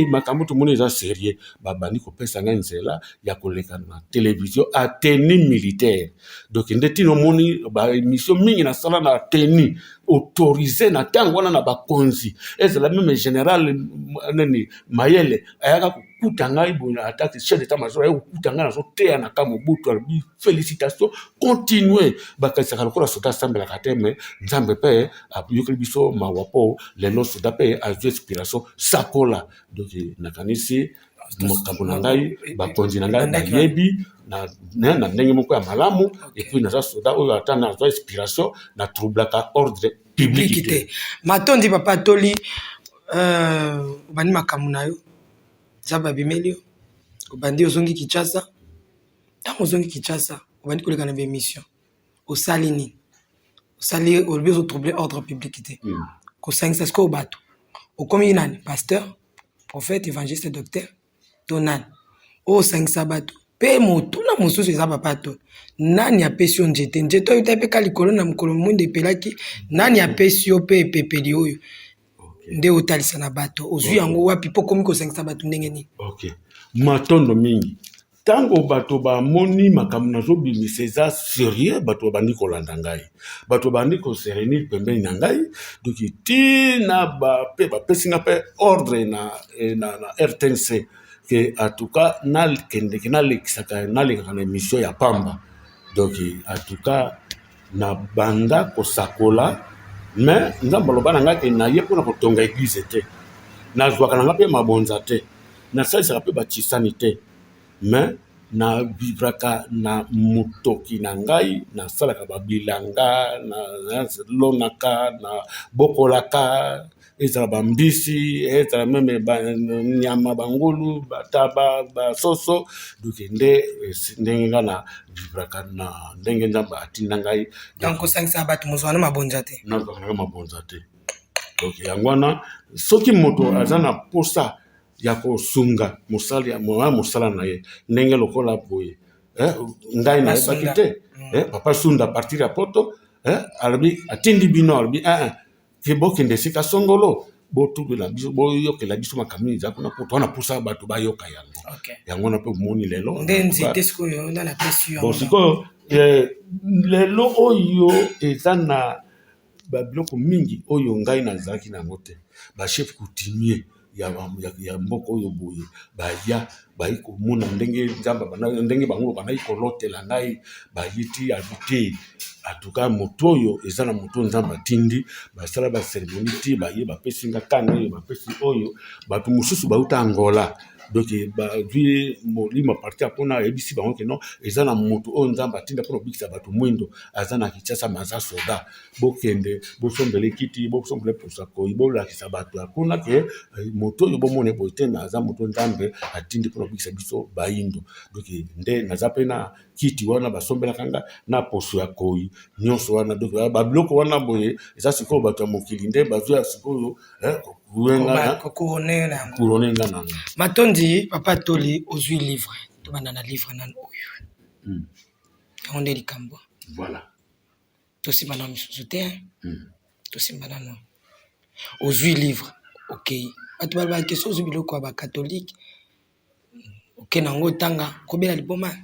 Speaker 1: makambo tomoni eza sérieux babandi kopesa ngai nzela ya koleka na télévision a tenue militaire donc nde tino moni baémission mingi nasala na tenue autorisé na ntango wana na bakonzi ezala meme général nani Mayele ayaka kokuta ngai boye attaque chef d'état-major ayaka kokuta ngai nazoteya na ka Mobutu alobi félicitations continuer bakanisaka lokola soda asambelaka te me nzambe mpe ayokeli biso mawa mpo lelo soda mpe azwi inspiration sakola donc nakanisi makambo na ngai bakonzi na ngai bayebi na ndenge moko ya malamu epuis naza soda oyo ata nazwa inspiration na troublaka ordre public te
Speaker 2: matondi papa toli obandi makambo na yo nzambe abimeli yo obandi ozongi Kinshasa ntango ozongi Kinshasa obandi koleka na baémission osali nini osali olobi ozotrouble ordre public te kosangisa sikoyo bato okomi nani pasteur prophète évangéliste docteur to nani oyo osangisa bato mpe motuna mosusu eza papa to nani apesi yo nzete oyo tapeka likolo na mokolo mwinde epelaki nani apesi yo mpe epepeli oyo nde otalisa na bato ozwi yango wapi mpo komi kosangisa bato ndenge nini
Speaker 1: matondo mingi ntango bato bamoni makambo nazobimisa eza sérieux bato babandi kolanda ngai bato babandi koserenir pembeni na ngai donc tina mpe bapesi nga mpe ordre na RTNC que en tout cas nalekendeki nalekaka na émission ya pamba donc en tout cas na banda kosakola mais nzambe aloba na ngai ke naye mpona kotonga église te nazwaka na ngai mpe mabonza te nasalisaka mpe batisani te mais na vivraka na motoki na ngai nasalaka babilanga nalonaka na bokolaka ezala bambisi ezala meme nyama bangulu bataba basoso donc ndenge nga na vivraka na ndenge nzambe atinda ngai
Speaker 2: donc osangisa bato mozwana mabonza te
Speaker 1: nazwaka mabonza te donc yango wana soki moto aza na posa ya kosunga mosala na ye ndenge lokola boye ngai nayebaki te papa Sunda partir ya poto alobi atindi bino alobi ke bokende esika songolo botubela biso boyokela biso makambo eza kuna po twana pusa bato bayoka yango yango wana mpe omoni lelo
Speaker 2: nde nzete sikoyo nde napesi yo
Speaker 1: sikoyo lelo oyo eza na babiloko mingi oyo ngai nazalaki nango te bachef coutumier ya mboka oyo boye baya bayi komona ndenge nzamba ndenge bango banayi kolotela ngai bayiti habite en tout cas moto oyo eza na moto nzambe atindi basala baceremonie ti baye bapesi nga kanda oyo bapesi oyo bato mosusu bauta Angola donc bazwi molimo apartir mpona ayebisi bango ke non eza na moto oyo nzambe atinda mpona kobikisa bato mwindo aza na Kinshasa maza soda bokende bosombele kiti bosombele posakoi bolakisa bato ya kuna ke moto oyo bomona boye te me aza moto nzambe atindi mpona kobikisa biso bayindo donc nde naza mpe na kiti wana basombelaka nga na poso ya koi nyonso wana donc babiloko wana boye eza sikoyo bato ya mokili nde bazwa sikoyo couronne nga nanga
Speaker 2: matondi papa toli ozwi livre tobanda na livre nanu oyo yango nde likambo
Speaker 1: voilà
Speaker 2: tosimba na misusu te tosimba nano ozwi livre okei bato balobaki so ozwi biloko ya bakatholike oke nango otanga kobela liboma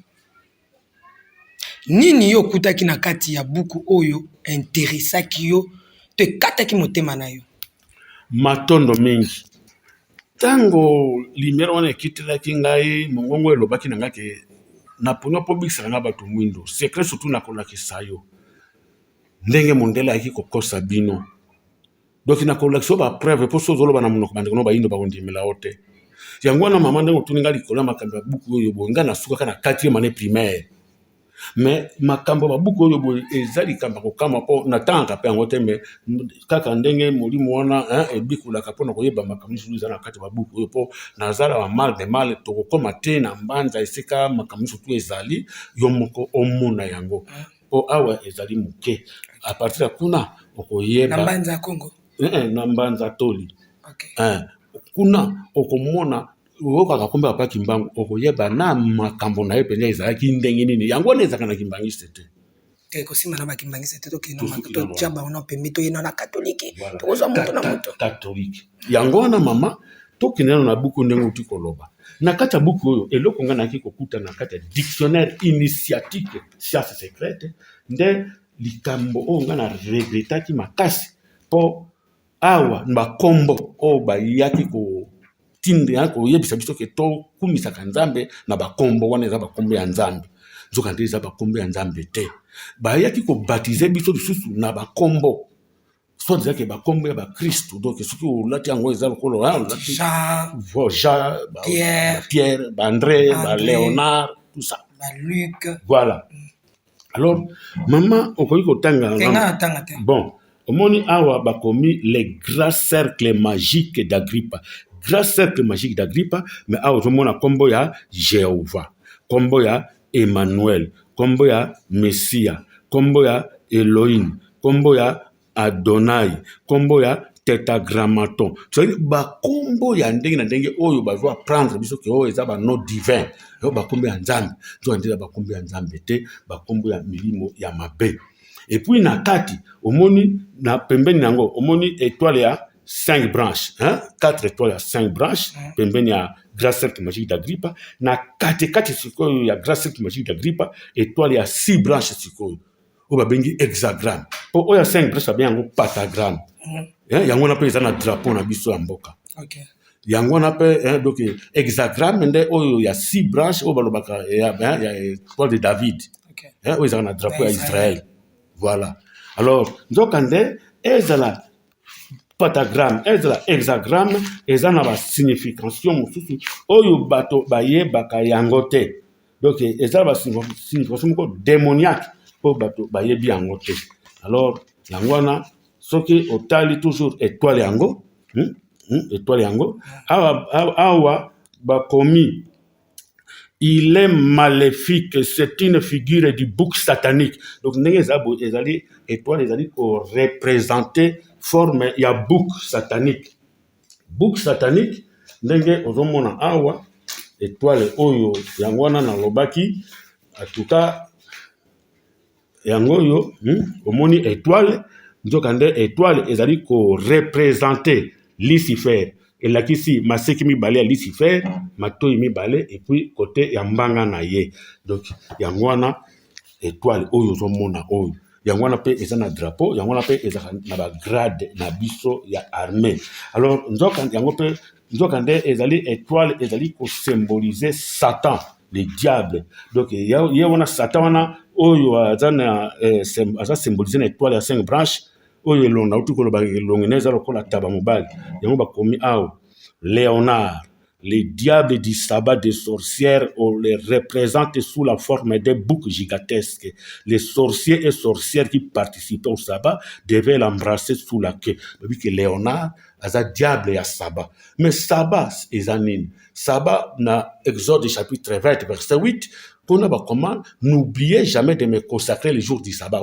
Speaker 2: nini yo okutaki na kati ya buku oyo interesaki yo to ekataki motema na yo
Speaker 1: matondo mingi tango lumière wana ekitelaki ngai mongongo elobaki na ngai ke naponi mpo bikisaka nga bato mwindo secret surtout nakolakisa yo ndenge mondele ayaki kokosa bino donc nakolakisa yo bapreuve mpo so ozoloba na monoko bandeko no bayindo bakondimela yo te yango wana mama ndenge otuni ngai likolo ya makambo ya buku oyo boye ngai nasukaka na 4e année primaire mais makambo babuku oyo boye eza likambo kokama mpo natangaka mpe yango te me kaka ndenge molimo wana ebikulaka mpona koyeba makambo nyonso eza na kati ya babuku oyo mpo nazala bamal de mal tokokoma te na mbanza esika makambo nyonso tu ezali yo moko omona yango mpo awa ezali moke a partir ya kuna okoyeba
Speaker 2: na mbanza ya Congo
Speaker 1: na mbanza toli kuna okomona okaka kombe papa Kimbangu okoyeba na makambo na ye penza ezalaki ndenge nini yango wana ezalaka na kimbangisi te
Speaker 2: kosima na bakimbangisi te tokenda ona pembe toyena na katolike tokozwa moto na moto
Speaker 1: katolike yango wana mama tokende na buku ndenge uti koloba na kati ya buku oyo eloko nga naki kokuta na kati ya dictionnaire initiatique science secrète nde likambo oyo nga na regretaki makasi mpo awa bakombo oyo bayaki tinde koyebisa biso ke tokumisaka nzambe na bakombo wana eza bakombo ya nzambe nzoka nde eza bakombo ya nzambe te bayaki kobatize biso lisusu na bakombo soit ezalaki bakombo ya bakristu donc soki olati yango eza lokolo Jean, Pierre, André, Léonard, tout ça
Speaker 2: Luc
Speaker 1: voilà alors mama okoki kotanga bon omoni awa bakomi les grands cercles magiques d'Agrippa grand cercle magique d'Agrippa mais awa ozomona kombo ya Jéhovah kombo ya Emmanuel kombo ya Messia kombo ya Elohim kombo ya Adonai kombo ya Tetragrammaton c'est bakombo ya ndenge na ndenge oyo bazwa prendre biso ke oyo eza ba nom divin yo bakombo ya nzambe nzo ndela bakombo ya nzambe te bakombo ya milimo ya mabe et puis na kati omoni na pembeni nango omoni étoile ya 5 branches, 4 étoiles à 5 branches, pembeni ya grand cercle magique d'Agrippa, na kati sikoyo ya grand cercle magique d'Agrippa, étoile ya 6 branches sikoyo. O babengi hexagramme. Po oya 5 branches ba yango pentagramme. Yango na pe eza na drapeau na biso ya mboka.
Speaker 2: OK.
Speaker 1: Yango na pe donc hexagramme nde oyo ya 6 branches o balobaka ya étoile de David.
Speaker 2: OK.
Speaker 1: O eza na drapeau ya Israël. Voilà. Alors, nzokande ezala pentagramme ezala hexagramme eza na ba signification mosusu oyo bato bayebaka yango te donc ezala ba signification moko démoniaque po bato bayebi yango te alors yango wana soki otali toujours étoile yango étoile yango awa bakomi il est maléfique, c'est une figure du bouc satanique. Donc, ezali étoile, ezali pour représenter forme ya bouc satanique. Bouc satanique, ndenge ozomona awa étoile oyo yango wana na lobaki en tout cas yango yo omoni étoile nzokande étoile ezali ko représenter Lucifer. Et là ici maseki mibale ya Lucifer matoi mibale et puis côté ya mbanga na ye donc yango wana étoile oyo zomona oyo yango wana pe eza na drapeau yango wana pe eza na ba grade na biso ya armée alors nzokande yango pe nzokande ezali étoile ezali ko symboliser Satan le diable donc ye wana Satan wana oyo aza symbolisé na étoile à 5 branches oyo elonga uti koloba elongi eza lokola taba mobali yango bakomi awa Léonard. Les diables du sabbat des sorcières, on les représente sous la forme des boucs gigantesques. Les sorciers et sorcières qui participaient au sabbat devaient l'embrasser sous la queue. Depuis que Léonard a un diable et un sabbat. Mais sabbat, c'est un sabbat, dans Exode chapitre 20, verset 8, qu'on a comment n'oubliez jamais de me consacrer les jours du sabbat.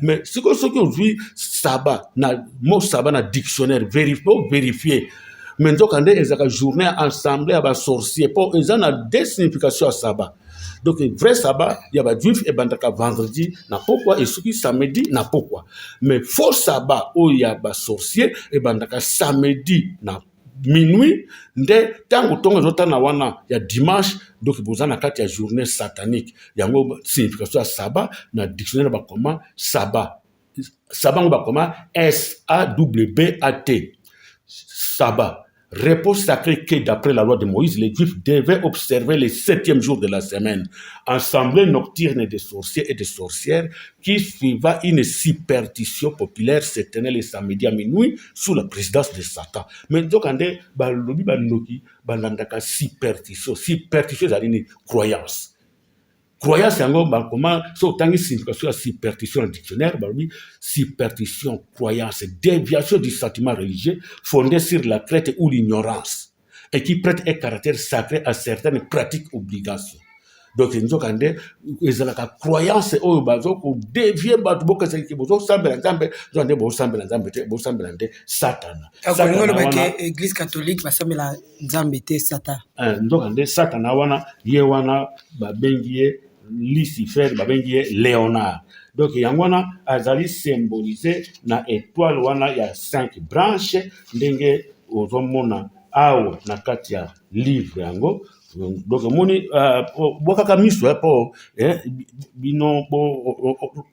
Speaker 1: Mais ce que aujourd'hui, sabbat, na mot sabbat na dictionnaire, vérifier. Mais donc, on a une journée ensemble à sorcier. Pour ils ont des significations à sabbat. Donc, vrai sabbat, il y a des juifs et bandaka vendredi, n'a pourquoi, et ceux qui samedi, n'a pourquoi. Mais faux sabbat, où il y a des sorciers et bandaka samedi, n'a minuit, nde tango tonga zota na wana ya dimanche donc bozana kati ya journée satanique yango signification ya sabbat na dictionnaire ba comment sabbat ba comment S-A-W-B-A-T sabbat repos sacré que d'après la loi de Moïse les Juifs devaient observer le 7e jour de la semaine, assemblée nocturne des sorciers et des sorcières qui suiva une superstition populaire se tenait le samedi à minuit sous la présidence de Satan. Mais donc on dit balobi banoki balandaka superstition c'est une croyance. Croyance yango comment so tangi signification ya superstition en dictionnaire balobi superstition croyance déviation du sentiment religieux fondé sur la crainte ou l'ignorance et qui prête un caractère sacré à certaines pratiques obligations. Donc nous avons ezalaka croyance oyo bazoko dévier bato boka seki bozo sambela nzambe zo ande bo sambela nzambe Satan.
Speaker 2: Akolo bake église catholique basambela nzambe te Satan.
Speaker 1: Donc ande Satan wana ye wana babengie Lucifer babengie Léonard. Donc yango wana azali symbolisé na étoile wana ya 5 branches ndenge ozomona awa na kati ya livre yango. Donc moni bokaka miso po bino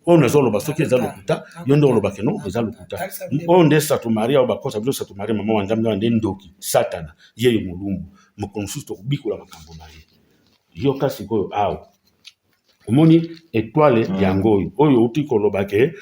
Speaker 1: on ezoloba soki eza lokuta yondo loba keno eza lokuta onde Sato Maria obakosa biso Sato Maria mama wanzambe wande ndoki Satana yeyo mulumbu mukonsusu to bikola makambo na ye yo kasi ko awa omoni étoile yango oyo uti koloba ke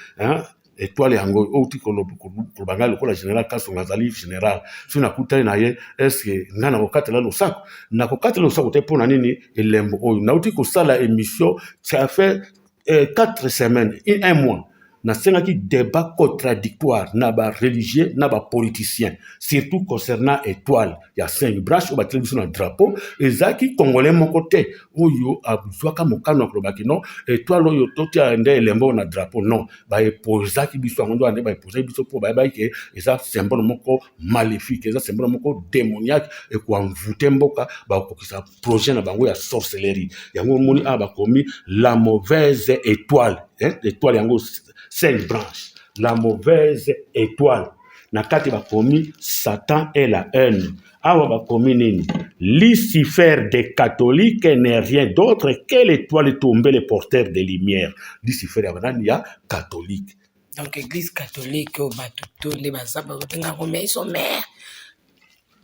Speaker 1: étoile yango uti kolobanga lokola général Kasonga azali général so nakutali na ye est-ce que ngana kokatela losako na kokatela losako te pona nini elembo oyo na uti kosala émission ça fait 4 semaines un mois na sengaki débat contradictoire na ba religieux na ba politiciens surtout concernant étoile ya 5 branches au bateli biso na drapeau ezaki congolais moko te oyo abuzwaka mokano kolobaki non étoile oyo toti ande elembo na drapeau non ba epozaki biso ngondo ande ba epozaki biso po ba ke eza symbole moko maléfique eza symbole moko démoniaque et ko envoûter mboka ba kokisa projet na bango ya sorcellerie yango moni aba komi la mauvaise étoile étoile yango 5 branches, la mauvaise étoile. Nakati bakomi Satan et la haine. Awa bakomi nini? Lucifer des catholiques n'est rien d'autre que l'étoile tombée, le porteur de lumière. Lucifer ya catholique.
Speaker 2: Donc église catholique au batuto les bazaba batenga komei sommaire.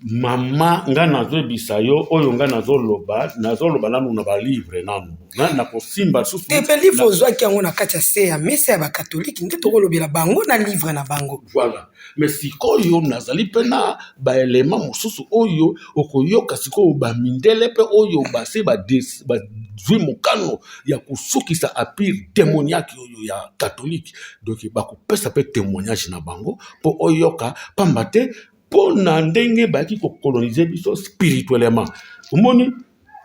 Speaker 1: Mama nga nazo bisayo oyo nga nazo loba nanu na ba livre nanu na kosimba susu
Speaker 2: te pe livre ozwa ki yango na kati ya se ya mesa ya ba catholique nde tokolobela bango na livre na bango
Speaker 1: voilà mais sikoyo nazali pe na ba élément mosusu oyo okoyoka sikoyo ba mindele pe oyo base ba zwi mokano ya kusukisa apire démoniaque oyo ya catholique donc bakopesa pe témoignage na bango po oyoka pamba te pour ndenge baki ko coloniser biso spirituellement omoni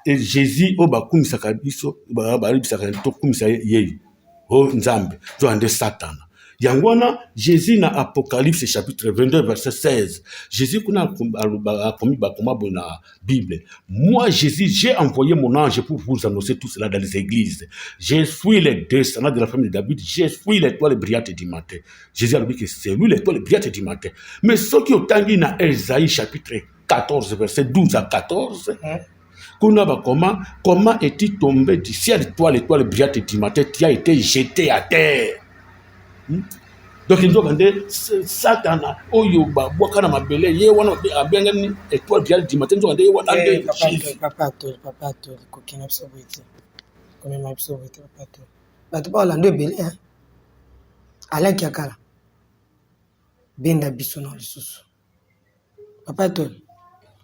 Speaker 1: Jésus o bakumisaka biso balibisaka to kumisa yeyo o nzambe zo ande Satan yango wana Jésus na Apocalypse chapitre 22 verset 16 Jésus kuna akomi bakoma bona Bible moi Jésus j'ai envoyé mon ange pour vous annoncer tout cela dans les églises je suis le descendant de la famille de David je suis l'étoile brillante du matin Jésus a dit que c'est lui l'étoile brillante du matin mais ce qui otangi na Esaïe chapitre 14 verset 12 à 14 comment est-il tombé du ciel toi l'étoile brillante du matin tu as été jeté à terre donc nzoka nde satana oyo babwaka na mabele ye wana abengani étoile dial du matin nzoka nde ye wana nde Jésus.
Speaker 2: Papa atoli kokina biso boye te komema biso boye te papa atoli bato baolanda ebele alaki ya kala benda biso na lisusu papa atoli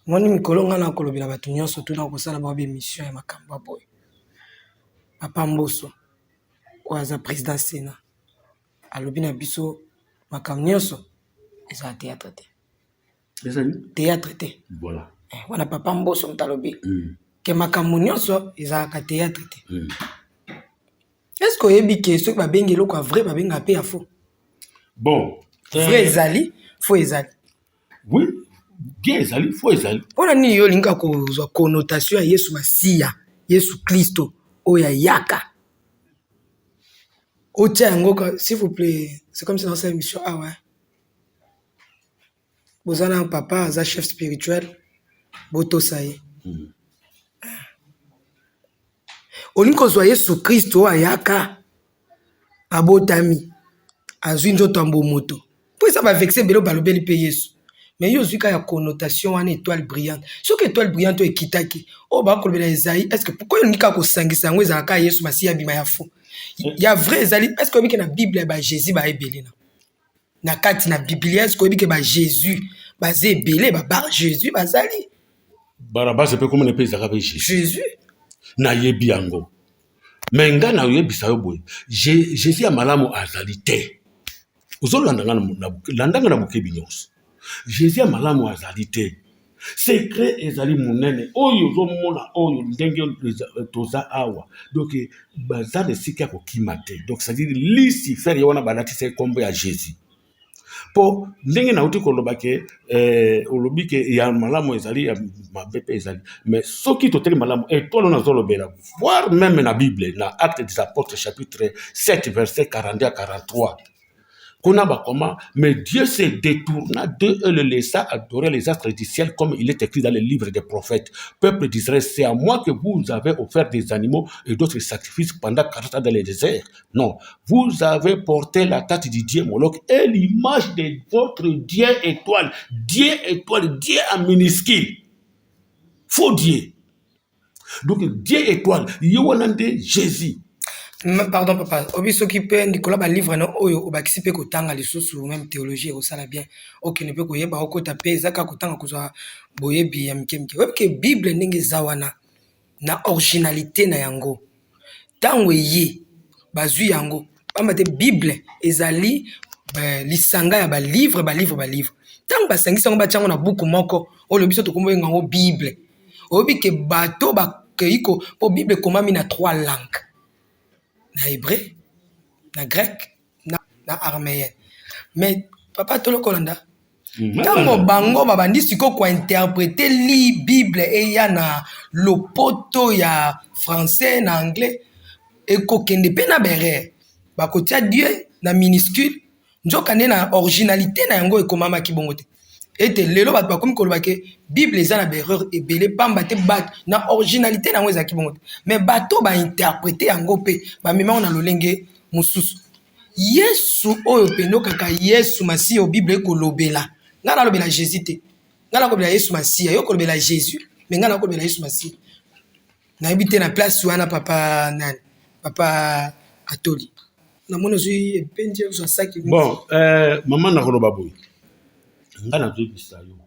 Speaker 2: moni mikolo nga na kolobela bato nyonso tuna kosala bao bémission ya makambo boye papa Mboso oyo aza président Sénat alobi na biso makambo nyonso eza théâtre te théâtre te
Speaker 1: voilà
Speaker 2: wana papa Mboso moto alobi ke makambo nyonso ezalaka théâtre te est-ce que oyebi ke soki babengi eloko ya vrai babenga mpe ya faux
Speaker 1: bon
Speaker 2: vrai ezali faux ezali
Speaker 1: oui bien ezali faux ezali
Speaker 2: mpona nini yo olinga kozwa connotation ya Yesu Masiya Yesu Kristo oyo ayaka otia yango s'il vous plaît c'est comme si dans cette émission ouais bozana papa aza chef spirituel botosa ye olingi kozwa Yesu Kristo oyo ayaka abotami azwi nzoto ya moto mpo eza bavexe ebele balobeli mpe Yesu mais yo ozwi kaka ya connotation wana étoile brillante soki étoile brillante oyo ekitaki oyo bakolobela Ezaïe est ce que pourquoi olingi kaka kosangisa yango ezalaka Yesu Masiya abima ya fo ya vrai ezali est ce que oyebike na bible ya baJésus baebele na kati na biblia est ce que oyebike baJésus baza ebele babar Jésus bazali
Speaker 1: Barabas mpe komona mpe ezalaka mpe
Speaker 2: Jésus
Speaker 1: nayebi yango me nga na oyebisa yo boye Jésus ya malamu azali te ozolandanga na bokebi nyonso Jésus ya malamu azali te secret ezali monene oyo ozomona oyo ndenge toza awa donc baza esika ya kokima te donc c'est-à-dire Lucifer ye wana balatisa kombo ya Jésus po ndenge nauti koloba ke olobi ke ya malamu ezali ya mabe mpe ezali mais soki toteli malamu etolo nazolobela voire même na Bible na Actes des Apôtres chapitre 7 verset 42 à 43 mais Dieu se détourna d'eux et le laissa adorer les astres du ciel comme il est écrit dans le livre des prophètes. Peuple d'Israël, c'est à moi que vous avez offert des animaux et d'autres sacrifices pendant 40 ans dans le désert. Non, vous avez porté la tête du Dieu Moloch et l'image de votre Dieu étoile. Dieu étoile, Dieu en minuscule. Faux Dieu. Donc Dieu étoile, Yohanande Jésus.
Speaker 2: Pardon papa, obi soki pe ndikola ba livre na oyo obakisi pe kotanga lisusu même théologie osala bien. OK ne pe koyeba okota pe zaka kotanga kozwa boyebi ya mikemike. Webke Bible ndenge zawana na originalité na yango. Tango ye bazui yango. Pamba te Bible ezali lisanga ya ba livre. Tango basangisa ngo bachango na buku moko, olo biso tokombo ngo Bible. Obi ke bato ba keiko po Bible komami na 3 langues. Na hébreu, na grec, na araméen. Mais papa tolo kolanda. Tango bango babandi siko ko interpréter li Bible et ya na lopoto ya français na anglais et ko kende pe na berere. Ba kotia Dieu na minuscule, njoka ne na originalité na yango ekomama kibongote. Ete lelo bat bakomi koloba ke Bible eza na berreur ebele pamba te bat na originalité na ngweza kibongote mais bato ba interpréter yango pe ba mema na lolenge mususu Yesu oyo pendo kaka Yesu Masiya o Bible kolobela nga na lobela Jésus te nga na kolobela Yesu Masiya yo kolobela Jésus mais nga na kolobela Yesu Masiya na habite na place wana papa nani papa atoli na mona zui epenje zo saki
Speaker 1: bon maman na koloba boy nga na zebisa yo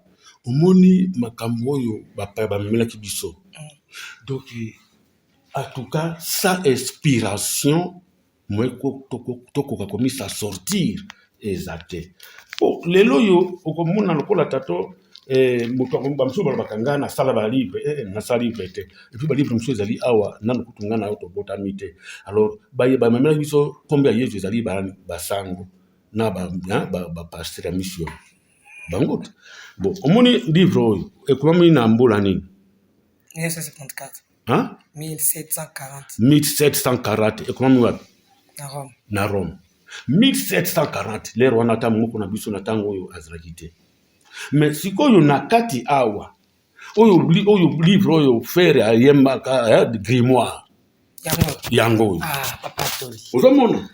Speaker 1: omoni makambo oyo bapaya bamemelaki biso donc en tout cas sa inspiration moi tokoka komisa sortir eza te po lelo yo okomona lokola tato moto bamisusu balobaka nga nasala balivre nasala livre te epuis balivre mosusu ezali awa nano kutu nga na yo tobotami te alors bamemelaki biso kombo ya Yesu ezali basango na bapaster ya mission bango bon omoni livre oyo ekomami na mbola nini
Speaker 2: 1754
Speaker 1: hein 1740 ekomami wapi na Rome 1740 lero wana ta moko na biso na tango oyo azalaki te mais sikoyo na kati awa oyo livre oyo faire ayembaka grimoire yango
Speaker 2: papa toli
Speaker 1: ozomona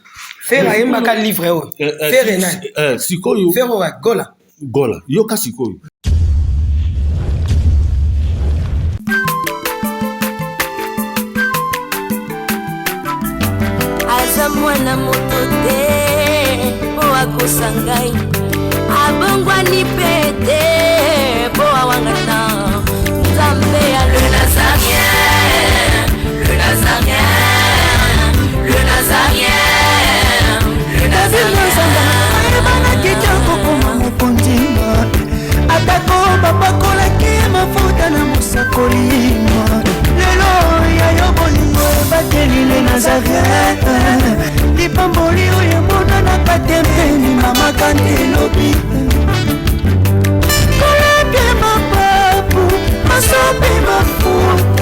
Speaker 2: Faire ayembaka livre oyo. Faire nani?
Speaker 1: Sikoyo.
Speaker 2: Faire oyo Gola.
Speaker 1: Gola. Yoka sikoyo.
Speaker 3: Aza mwana moto te po akosa ngai, abongwani pete po awangata Nzambe ya le Nazarien, le Nazarien, le Nazarien, le Nazarien.
Speaker 5: Ebana kitoko koma mopondima, atako bapakolaki mafuta na mosakolima. Lelo ya yo bolingo ebateli le Nazarien, lipamboli oyo emonanaka tempeni mama kantelobi. Koleke mapapu, masope mafuta,